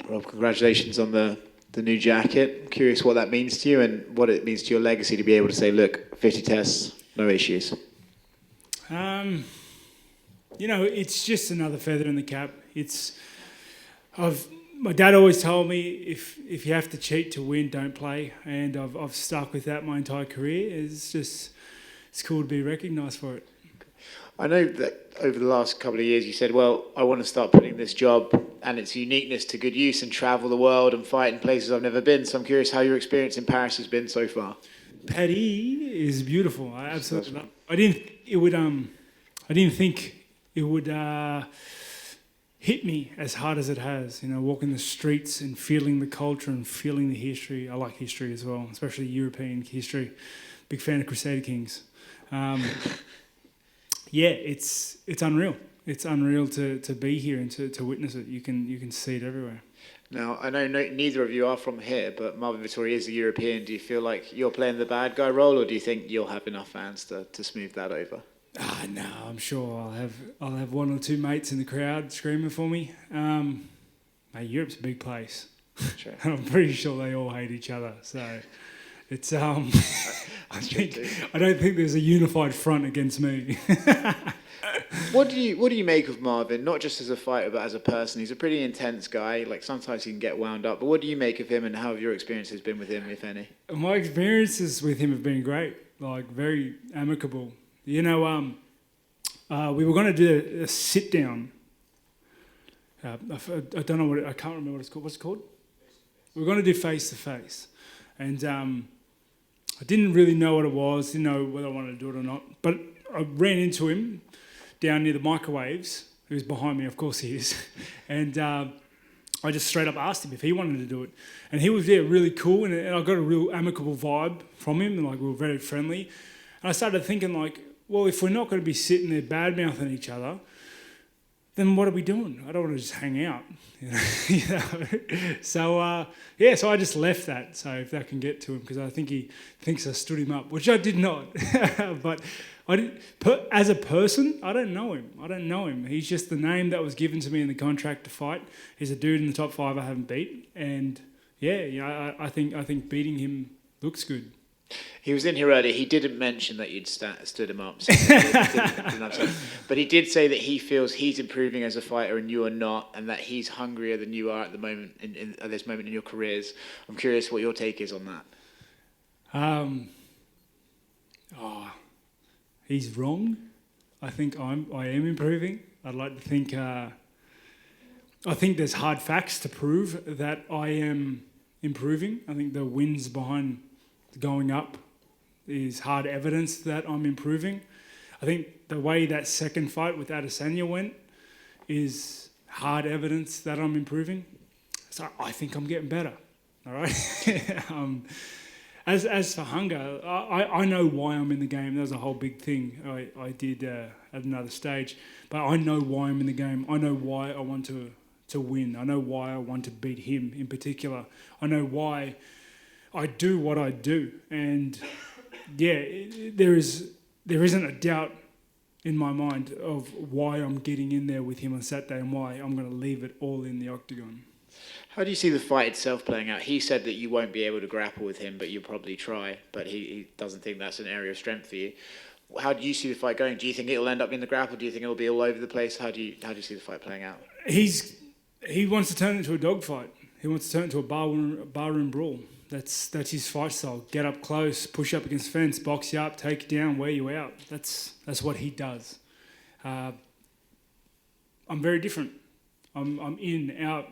Well, congratulations on the new jacket. I'm curious what that means to you and what it means to your legacy to be able to say, look, 50 tests, no issues. It's just another feather in the cap. My dad always told me if you have to cheat to win, don't play, and I've stuck with that my entire career. It's cool to be recognised for it. I know that over the last couple of years you said, well, I want to start putting this job and its uniqueness to good use and travel the world and fight in places I've never been. So I'm curious how your experience in Paris has been so far. Paddy is beautiful. I absolutely love it. I didn't think it would hit me as hard as it has. Walking the streets and feeling the culture and feeling the history. I like history as well, especially European history. Big fan of Crusader Kings. Yeah, it's unreal. It's unreal to be here and to witness it. You can see it everywhere. Now, I know neither of you are from here, but Marvin Vettori is a European. Do you feel like you're playing the bad guy role, or do you think you'll have enough fans to smooth that over? No, I'm sure I'll have one or two mates in the crowd screaming for me. Mate, Europe's a big place. Sure. I'm pretty sure they all hate each other. So it's I don't think there's a unified front against me. What do you make of Marvin? Not just as a fighter, but as a person. He's a pretty intense guy. Like sometimes he can get wound up. But what do you make of him, and how have your experiences been with him, if any? My experiences with him have been great. Like very amicable. We were going to do a sit down. I don't know I can't remember what it's called. What's it called? We were going to do face to face, and I didn't really know what it was. Didn't know whether I wanted to do it or not. But I ran into him down near the microwaves. He was behind me, of course he is, and I just straight up asked him if he wanted to do it, and he was really cool, and I got a real amicable vibe from him, and like we were very friendly. And I started thinking like, well, if we're not going to be sitting there bad-mouthing each other, then what are we doing? I don't want to just hang out. So I just left that. So if that can get to him, because I think he thinks I stood him up, which I did not. But as a person, I don't know him. He's just the name that was given to me in the contract to fight. He's a dude in the top 5 I haven't beat. And I think beating him looks good. He was in here earlier. He didn't mention that you'd stood him up. So but he did say that he feels he's improving as a fighter and you are not, and that he's hungrier than you are at the moment, at this moment in your careers. I'm curious what your take is on that. He's wrong. I think I am improving. I'd like to think... I think there's hard facts to prove that I am improving. I think the wins behind... going up is hard evidence that I'm improving. I think the way that second fight with Adesanya went is hard evidence that I'm improving. So I think I'm getting better. All right. As for hunger, I know why I'm in the game. That was a whole big thing I did at another stage. But I know why I'm in the game. I know why I want to win. I know why I want to beat him in particular. I know why I do what I do, and there isn't a doubt in my mind of why I'm getting in there with him on Saturday and why I'm going to leave it all in the octagon. How do you see the fight itself playing out? He said that you won't be able to grapple with him, but you'll probably try, but he doesn't think that's an area of strength for you. How do you see the fight going? Do you think it'll end up in the grapple? Do you think it'll be all over the place? How do you see the fight playing out? He wants to turn it into a dogfight. He wants to turn it into a barroom brawl. That's his fight style. Get up close, push up against the fence, box you up, take you down, wear you out. That's what he does. I'm very different. I'm in, out.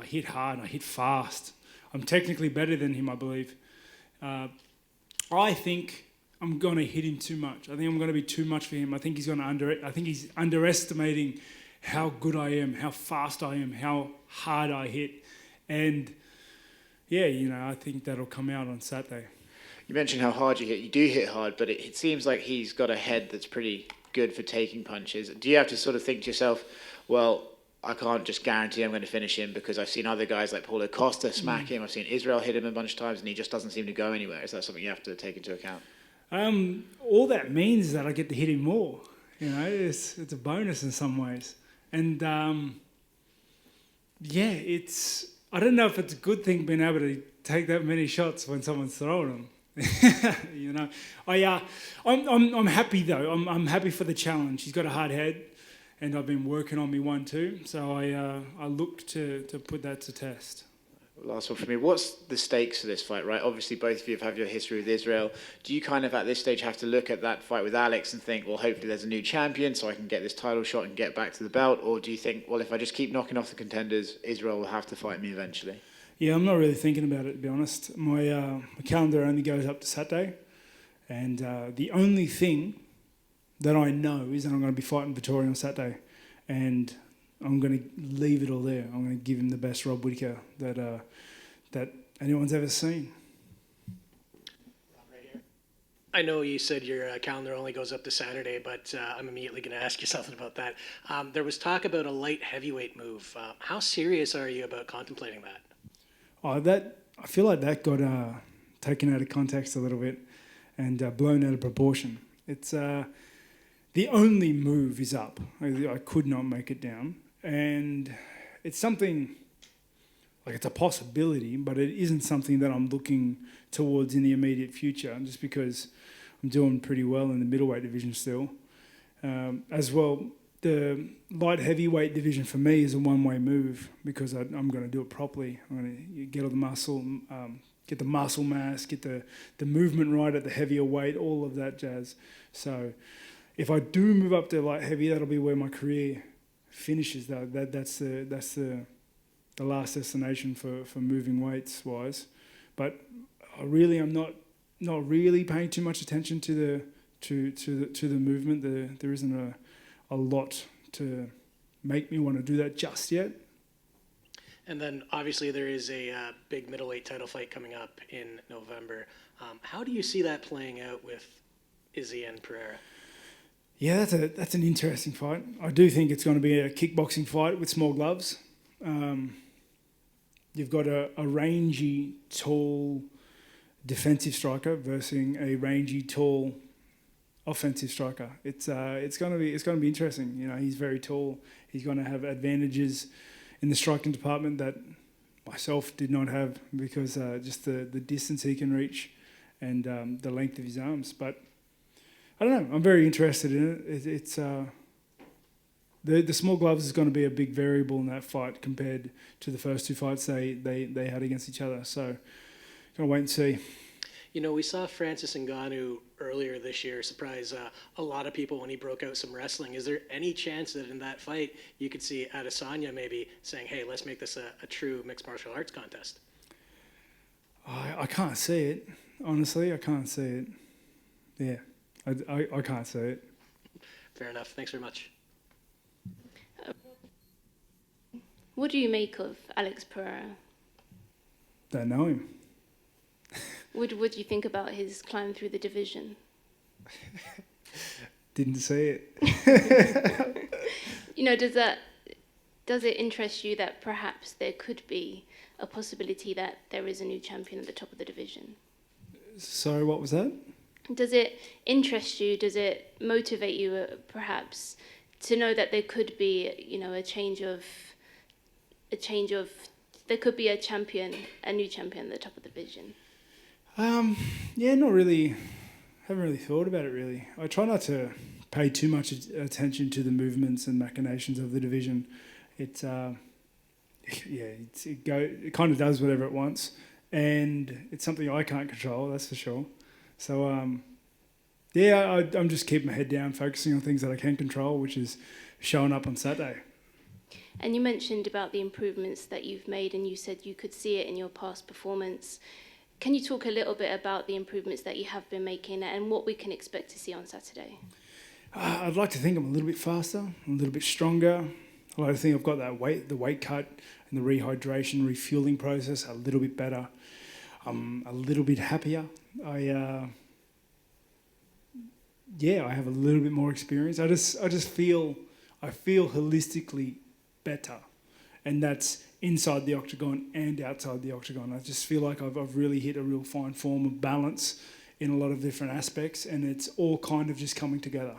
I hit hard. I hit fast. I'm technically better than him, I believe. I think I'm going to hit him too much. I think I'm going to be too much for him. I think he's underestimating how good I am, how fast I am, how hard I hit, and. I think that'll come out on Saturday. You mentioned how hard you hit. You do hit hard, but it seems like he's got a head that's pretty good for taking punches. Do you have to sort of think to yourself, well, I can't just guarantee I'm going to finish him because I've seen other guys like Paulo Costa smack him. I've seen Israel hit him a bunch of times and he just doesn't seem to go anywhere. Is that something you have to take into account? All that means is that I get to hit him more. It's a bonus in some ways. And, I don't know if it's a good thing being able to take that many shots when someone's throwing them. You know, I'm happy though. I'm happy for the challenge. He's got a hard head, and I've been working on me one too. So I look to put that to test. Last one for me. What's the stakes for this fight, right? Obviously, both of you have your history with Israel. Do you kind of, at this stage, have to look at that fight with Alex and think, well, hopefully there's a new champion so I can get this title shot and get back to the belt? Or do you think, well, if I just keep knocking off the contenders, Israel will have to fight me eventually? Yeah, I'm not really thinking about it, to be honest. My calendar only goes up to Saturday. And the only thing that I know is that I'm going to be fighting Vettori on Saturday. And I'm going to leave it all there. I'm going to give him the best Rob Whittaker that anyone's ever seen. Right here. I know you said your calendar only goes up to Saturday, but I'm immediately going to ask you something about that. There was talk about a light heavyweight move. How serious are you about contemplating that? I feel like that got taken out of context a little bit and blown out of proportion. It's the only move is up. I could not make it down. And it's something, like it's a possibility, but it isn't something that I'm looking towards in the immediate future, just because I'm doing pretty well in the middleweight division still. As well, the light heavyweight division for me is a one-way move because I'm going to do it properly. I'm going to get all the muscle, get the muscle mass, get the movement right at the heavier weight, all of that jazz. So if I do move up to light heavy, that'll be where my career finishes. Though that's the last destination for moving weights wise. But I'm not really paying too much attention to the movement. There isn't a lot to make me want to do that just yet. And then obviously there is a big middleweight title fight coming up in November. How do you see that playing out with Izzy and Pereira? Yeah, that's an interesting fight. I do think it's going to be a kickboxing fight with small gloves. You've got a rangy, tall defensive striker versus a rangy, tall offensive striker. It's going to be interesting. You know, he's very tall. He's going to have advantages in the striking department that myself did not have because just the distance he can reach and the length of his arms. But I don't know. I'm very interested in it. It's the small gloves is going to be a big variable in that fight compared to the first two fights they had against each other. So, gonna wait and see. You know, we saw Francis Ngannou earlier this year surprise a lot of people when he broke out some wrestling. Is there any chance that in that fight you could see Adesanya maybe saying, "Hey, let's make this a true mixed martial arts contest"? I can't see it. Honestly, I can't see it. Yeah. I can't say it. Fair enough. Thanks very much. What do you make of Alex Pereira? Don't know him. What do you think about his climb through the division? Didn't see it. You know, does it interest you that perhaps there could be a possibility that there is a new champion at the top of the division? Sorry, what was that? Does it interest you? Does it motivate you, perhaps, to know that there could be, you know, a change of? There could be a new champion at the top of the division. Yeah, not really. Haven't really thought about it really. I try not to pay too much attention to the movements and machinations of the division. It kind of does whatever it wants, and it's something I can't control. That's for sure. So, I'm just keeping my head down, focusing on things that I can control, which is showing up on Saturday. And you mentioned about the improvements that you've made, and you said you could see it in your past performance. Can you talk a little bit about the improvements that you have been making and what we can expect to see on Saturday? I'd like to think I'm a little bit faster, a little bit stronger. I'd like to think I've got the weight cut and the rehydration, refueling process a little bit better. I'm a little bit happier. I have a little bit more experience. I just feel holistically better, and that's inside the octagon and outside the octagon. I just feel like I've really hit a real fine form of balance in a lot of different aspects, and it's all kind of just coming together.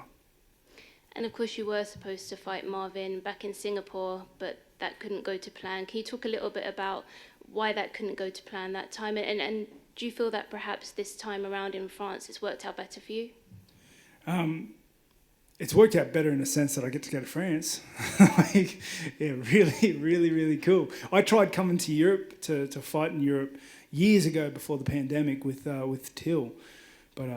And of course, you were supposed to fight Marvin back in Singapore, but that couldn't go to plan. Can you talk a little bit about why that couldn't go to plan that time? And do you feel that perhaps this time around in France it's worked out better for you? It's worked out better in the sense that I get to go to France. Like, yeah, really, really, really cool. I tried coming to Europe to fight in Europe years ago before the pandemic with Till, but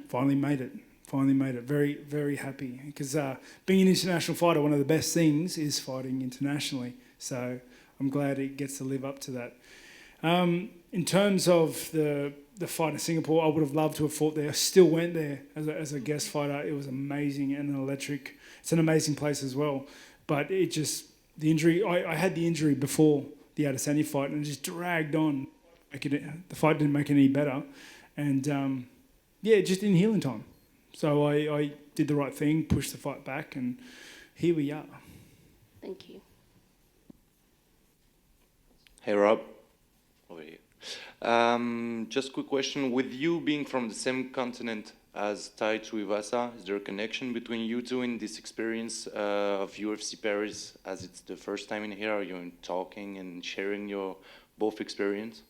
finally made it. Finally made it. Very, very happy because being an international fighter, one of the best things is fighting internationally. So I'm glad it gets to live up to that. In terms of the fight in Singapore, I would have loved to have fought there. I still went there as a guest fighter. It was amazing and electric. It's an amazing place as well. But the injury, I had the injury before the Adesanya fight and it just dragged on. The fight didn't make it any better. And it just didn't heal in time. So I did the right thing, pushed the fight back, and here we are. Thank you. Hey, Rob. Over here. Just a quick question. With you being from the same continent as Tai Tuivasa, is there a connection between you two in this experience of UFC Paris, as it's the first time in here? Are you talking and sharing your both experience?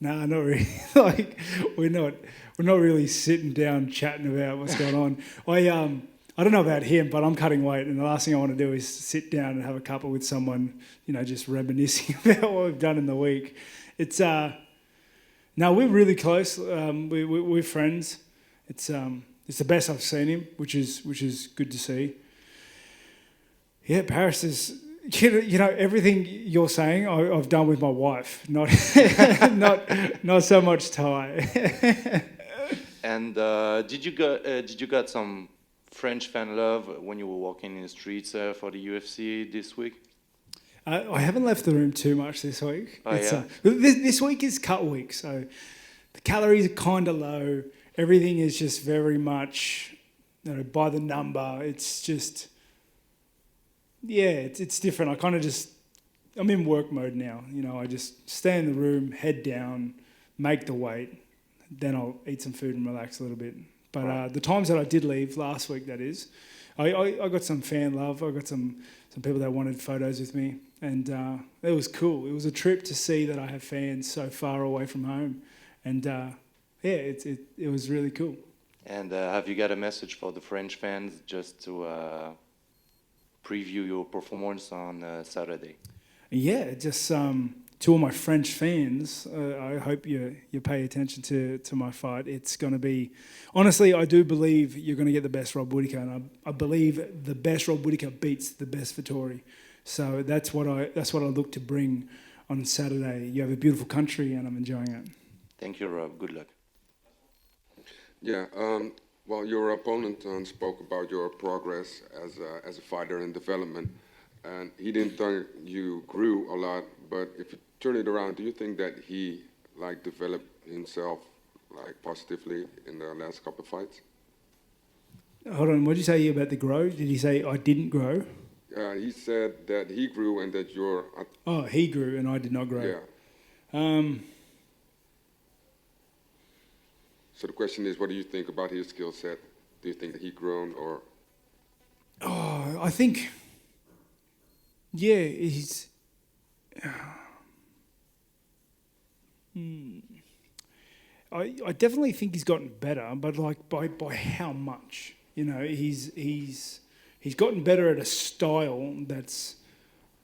No, not really. Like we're not really sitting down chatting about what's going on. I don't know about him, but I'm cutting weight, and the last thing I want to do is sit down and have a cuppa with someone, just reminiscing about what we've done in the week. It's no, we're really close. We're friends. It's the best I've seen him, which is good to see. Yeah, Paris is. Everything you're saying, I've done with my wife, not so much Thai. And did you got some French fan love when you were walking in the streets for the UFC this week? I haven't left the room too much this week. Oh, yeah? This week is cut week, so the calories are kind of low. Everything is just very much by the number. It's just... Yeah, it's different. I'm in work mode now. I just stay in the room, head down, make the weight, then I'll eat some food and relax a little bit. But the times that I did leave last week, that is, I got some fan love. I got some people that wanted photos with me, and it was cool. It was a trip to see that I have fans so far away from home, and it was really cool. And have you got a message for the French fans just to preview your performance on Saturday? Yeah, just to all my French fans, I hope you pay attention to my fight. It's going to be... Honestly, I do believe you're going to get the best Rob Whittaker, and I believe the best Rob Whittaker beats the best Vettori. So that's what I look to bring on Saturday. You have a beautiful country, and I'm enjoying it. Thank you, Rob. Good luck. Yeah, well, your opponent spoke about your progress as a fighter and development, and he didn't think you grew a lot, but if you turn it around, do you think that he developed himself positively in the last couple of fights? Hold on, what did you say about the grow? Did he say I didn't grow? He said that he grew and that you're... Oh, he grew and I did not grow. Yeah. So the question is, what do you think about his skill set? Do you think that he grown or... Oh, I think... Yeah, he's... I definitely think he's gotten better, but by how much? He's gotten better at a style that's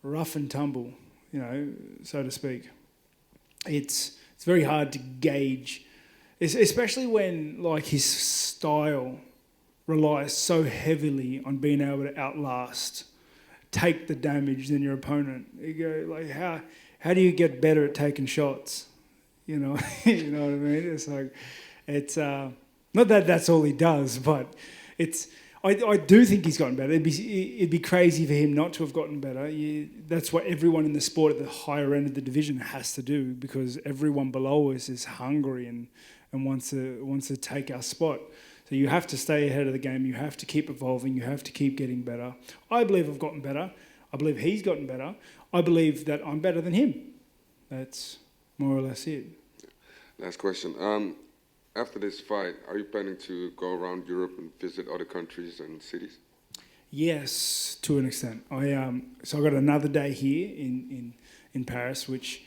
rough and tumble, so to speak. It's very hard to gauge, especially when his style relies so heavily on being able to outlast, take the damage than your opponent. You go how do you get better at taking shots? You know what I mean? It's not that that's all he does, but I do think he's gotten better. It'd be crazy for him not to have gotten better. That's what everyone in the sport at the higher end of the division has to do, because everyone below us is hungry and wants to take our spot. So you have to stay ahead of the game. You have to keep evolving. You have to keep getting better. I believe I've gotten better. I believe he's gotten better. I believe that I'm better than him. That's more or less it. Last question. After this fight, are you planning to go around Europe and visit other countries and cities? Yes, to an extent. So I got another day here in Paris, which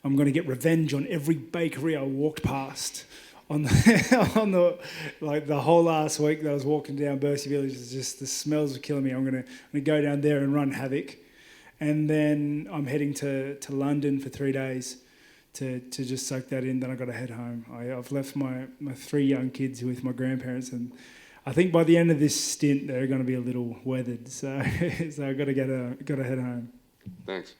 I'm going to get revenge on every bakery I walked past on the whole last week that I was walking down Bercy Village. It's just the smells were killing me. I'm going to go down there and run havoc, and then I'm heading to London for 3 days to just soak that in. Then I got to head home. I've left my 3 young kids with my grandparents, and I think by the end of this stint they're going to be a little weathered. So I got to head home. Thanks.